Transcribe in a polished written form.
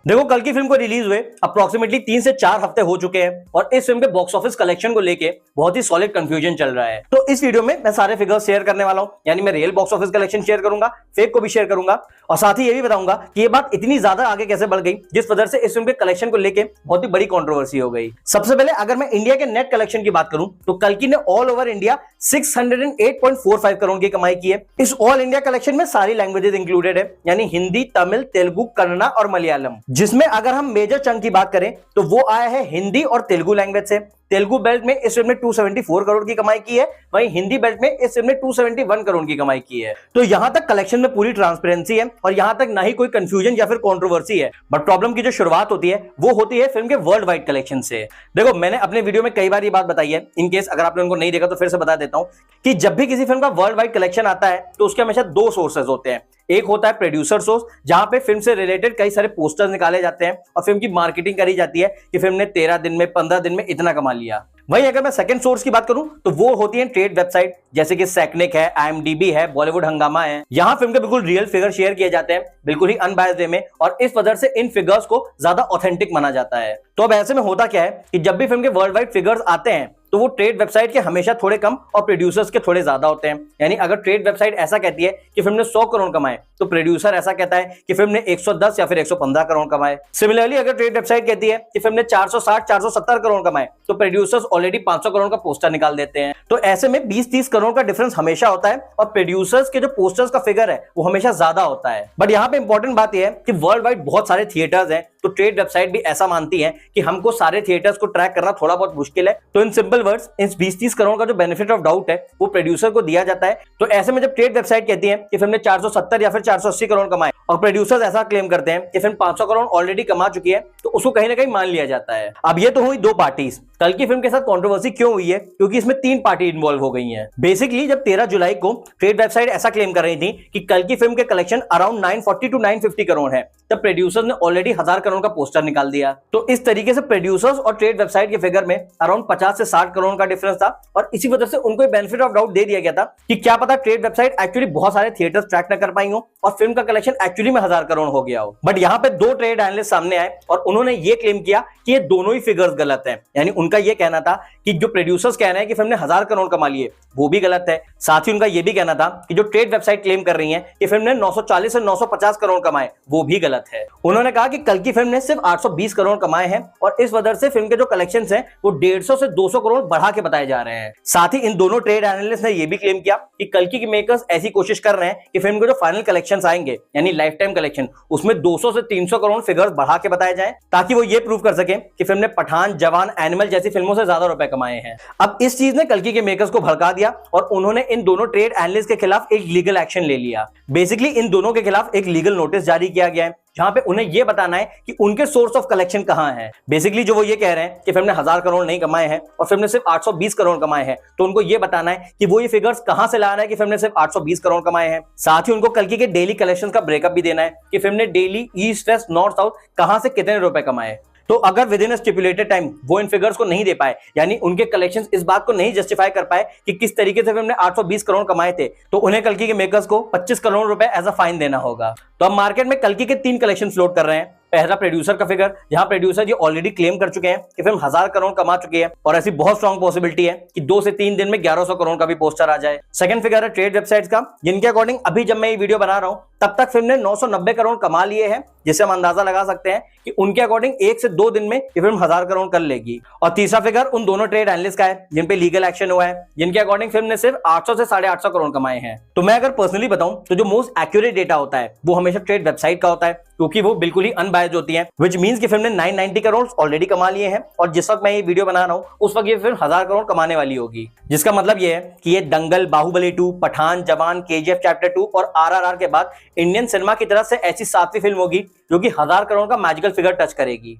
देखो कल की फिल्म को रिलीज हुए अप्रोक्सीमेटली 3 से 4 हफ्ते हो चुके हैं और इस फिल्म के बॉक्स ऑफिस कलेक्शन को लेके बहुत ही सॉलिड कंफ्यूजन चल रहा है। तो इस वीडियो में मैं सारे फिगर्स शेयर करने वाला हूं, यानी मैं real box office collection share करूंगा, फेक को भी शेयर करूंगा और साथ ही ये भी बताऊंगा कि ये बात इतनी ज्यादा आगे कैसे बढ़ गई जिस वजह से इस फिल्म के कलेक्शन को लेके बहुत ही बड़ी कंट्रोवर्सी हो गई। सबसे पहले अगर मैं इंडिया के नेट कलेक्शन की बात करूं तो कल्कि ने ऑल ओवर इंडिया 608.45 करोड़ की कमाई की है। इस ऑल इंडिया कलेक्शन में सारी लैंग्वेजेस इंक्लूडेड है, यानी हिंदी, तमिल, तेलुगु, कन्नड़ा और मलयालम, जिसमें अगर हम मेजर चंक की बात करें तो वो आया है हिंदी और तेलुगु लैंग्वेज से। तेलुगु बेल्ट में इस फिल्म ने 274 करोड़ की कमाई की है, वहीं हिंदी बेल्ट में इस फिल्म ने 271 करोड़ की कमाई की है। तो यहां तक कलेक्शन में पूरी ट्रांसपेरेंसी है और यहां तक ना ही कोई कंफ्यूजन या फिर कंट्रोवर्सी है। बट प्रॉब्लम की जो शुरुआत होती है वो होती है फिल्म के वर्ल्ड वाइड कलेक्शन से। देखो मैंने अपने वीडियो में कई बार ये बात बताई है, इन केस अगर आपने उनको नहीं देखा तो फिर से बता देता हूं कि जब भी किसी फिल्म का वर्ल्ड वाइड कलेक्शन आता है तो उसके हमेशा दो सोर्सेज होते हैं। एक होता है प्रोड्यूसर सोर्स, जहां पे फिल्म से रिलेटेड कई सारे पोस्टर्स निकाले जाते हैं और फिल्म की मार्केटिंग करी जाती है कि फिल्म ने 13 दिन में, 15 दिन में इतना कमा लिया। वहीं अगर मैं सेकंड सोर्स की बात करूं तो वो होती है ट्रेड वेबसाइट, जैसे कि सेक्निक है, IMDb है, बॉलीवुड हंगामा है। यहां फिल्म के बिल्कुल रियल फिगर शेयर किए जाते हैं, बिल्कुल ही अनबायस्ड वे में, और इस वजह से इन फिगर्स को ज्यादा ऑथेंटिक माना जाता है। तो अब ऐसे में होता क्या है कि जब भी फिल्म के वर्ल्ड वाइड फिगर्स आते हैं तो वो ट्रेड वेबसाइट के हमेशा थोड़े कम और प्रोड्यूसर्स के थोड़े ज्यादा होते हैं। यानी अगर ट्रेड वेबसाइट ऐसा कहती है कि फिल्म ने 100 करोड़ कमाए तो प्रोड्यूसर ऐसा कहता है कि फिल्म ने 110 या फिर 115 करोड़ कमाए। सिमिलरली अगर ट्रेड वेबसाइट कहती है कि फिल्म ने 460, 470 करोड़ कमाए तो प्रोड्यूसर्स ऑलरेडी 500 करोड़ का पोस्टर निकाल देते हैं। तो ऐसे में 20-30 करोड़ का डिफरेंस हमेशा होता है और प्रोड्यूसर्स के जो पोस्टर्स का फिगर है वो हमेशा ज्यादा होता है। बट यहाँ पे इंपॉर्टेंट बात यह है कि वर्ल्ड वाइड बहुत सारे थिएटर्स हैं, तो ट्रेड वेबसाइट भी ऐसा मानती है कि हमको सारे थिएटर्स को ट्रैक करना थोड़ा बहुत मुश्किल है। तो इन सिंपल वर्ड्स, इन 20-30 करोड़ का जो बेनिफिट ऑफ डाउट है वो प्रोड्यूसर को दिया जाता है। तो ऐसे में जब ट्रेड वेबसाइट कहती है कि फिल्म ने 470 या फिर 480 करोड़ कमाए और प्रोड्यूसर्स ऐसा क्लेम करते हैं कि फिल्म 500 करोड़ ऑलरेडी कमा चुकी है, तो उसको कहीं ना कहीं मान लिया जाता है। अब ये तो हुई दो पार्टीज। कल की फिल्म के साथ कंट्रोवर्सी क्यों हुई है? क्योंकि इसमें 3 पार्टी इन्वॉल्व हो गई हैं। बेसिकली जब 13 जुलाई को ट्रेड वेबसाइट ऐसा क्लेम कर रही थी कि कल की फिल्म के कलेक्शन अराउंड 940 टू 950 करोड़ है, तब प्रोड्यूसर्स ने ऑलरेडी 1000 करोड़ का पोस्टर निकाल दिया। तो इस तरीके से प्रोड्यूसर्स और ट्रेड वेबसाइट के फिगर में अराउंड 50 से 60 करोड़ का डिफरेंस था और इसी वजह से उनको बेनिफिट ऑफ डाउट दे दिया गया था कि क्या पता ट्रेड वेबसाइट एक्चुअली बहुत सारे थिएटर्स ट्रैक न कर पाई हो और फिल्म का कलेक्शन एक्चुअली में 1000 करोड़ हो गया हो। बट यहाँ पे 2 ट्रेड एनालिस्ट सामने आए और उन्होंने ये क्लेम किया कि ये दोनों ही फिगर्स गलत है। यानी उनका ये कहना था कि जो प्रोड्यूसर्स कह रहे हैं कि फिल्म ने 1000 करोड़ कमा लिए वो भी गलत है, साथ ही उनका ये भी कहना था कि जो ट्रेड वेबसाइट क्लेम कर रही है कि फिल्म ने 940 से 950 करोड़ कमाए वो भी गलत है। उन्होंने कहा कि कल की फिल्म ने सिर्फ 820 करोड़ कमाए हैं और इस वजह से फिल्म के जो कलेक्शंस हैं वो 150 से 200 करोड़ बढ़ा के बताए जा रहे हैं। साथ ही इन दोनों ट्रेड एनालिस्ट ने यह भी क्लेम किया कि कल की मेकर्स ऐसी कोशिश कर रहे हैं कि फिल्म के जो फाइनल कलेक्शंस आएंगे यानी लाइफ टाइम कलेक्शन, उसमें 200 से 300 करोड़ फिगर्स बढ़ा के बताए जाएं ताकि वो ये प्रूव कर सके कि फिल्म ने पठान, जवान, एनिमल जैसी फिल्मों से ज्यादा रुपए कमाए हैं। अब इस चीज ने कल्कि के मेकर्स को भड़का दिया और उन्होंने इन दोनों ट्रेड एनालिस्ट के खिलाफ एक लीगल एक्शन ले लिया। बेसिकली इन दोनों के खिलाफ एक लीगल नोटिस जारी किया गया है जहां पे उन्हें यह बताना है कि उनके सोर्स ऑफ कलेक्शन कहां है। बेसिकली जो वो ये कह रहे हैं कि फिल्म ने 1000 करोड़ नहीं कमाए हैं और फिल्म ने सिर्फ 820 करोड़ कमाए हैं, तो उनको ये बताना है कि वो ये फिगर्स कहां से ला रहा है कि फिल्म ने सिर्फ 820 करोड़ कमाए हैं। साथ ही उनको कल्कि के डेली कलेक्शन का ब्रेकअप भी देना है कि फिल्म ने daily east, west, north, south कहां से कितने रुपए कमाए। तो अगर within a stipulated time वो इन फिगर्स को नहीं दे पाए, यानी उनके कलेक्शंस इस बात को नहीं जस्टिफाई कर पाए कि किस तरीके से फिल्म ने 820 करोड़ कमाए थे, तो उन्हें कल्कि के मेकर्स को 25 करोड़ रुपए एज अ फाइन देना होगा। तो अब मार्केट में कल्कि के 3 कलेक्शन फ्लोट कर रहे हैं। पहला प्रोड्यूसर का फिगर, जहां प्रोड्यूसर ये ऑलरेडी क्लेम कर चुके हैं कि फिल्म 1000 करोड़ कमा चुकी है और ऐसी बहुत स्ट्रॉन्ग पॉसिबिलिटी है कि 2 से 3 दिन में 1100 करोड़ का भी पोस्टर आ जाए। सेकंड फिगर है ट्रेड वेबसाइट्स का, जिनके अकॉर्डिंग अभी जब मैं ये वीडियो बना रहा हूं तब तक फिल्म ने 990 करोड़ कमा लिए हैं, जिससे हम अंदाजा लगा सकते हैं कि उनके अकॉर्डिंग 1 से 2 दिन में ये फिल्म 1000 करोड़ कर लेगी। और तीसरा फिगर उन दोनों ट्रेड एनालिस्ट का है जिन पे लीगल एक्शन हुआ है, जिनके अकॉर्डिंग फिल्म ने सिर्फ 800 से 850 करोड़ कमाए हैं। तो मैं अगर पर्सनली बताऊं तो जो मोस्ट एक्यूरेट डेटा होता है वो हमेशा ट्रेड वेबसाइट का होता है, क्योंकि वो बिल्कुल ही अनबायस्ड होती है, व्हिच मींस कि फिल्म ने 990 करोड़ ऑलरेडी कमा लिए हैं और जिस वक्त मैं ये वीडियो बना रहा हूं उस वक्त ये फिल्म 1000 करोड़ कमाने वाली होगी। जिसका मतलब ये है कि ये दंगल, बाहुबली 2, पठान, जवान, KGF चैप्टर 2 और RRR के बाद इंडियन सिनेमा की तरफ से ऐसी 7वीं फिल्म होगी जो कि 1000 करोड़ का मैजिकल फिगर टच करेगी।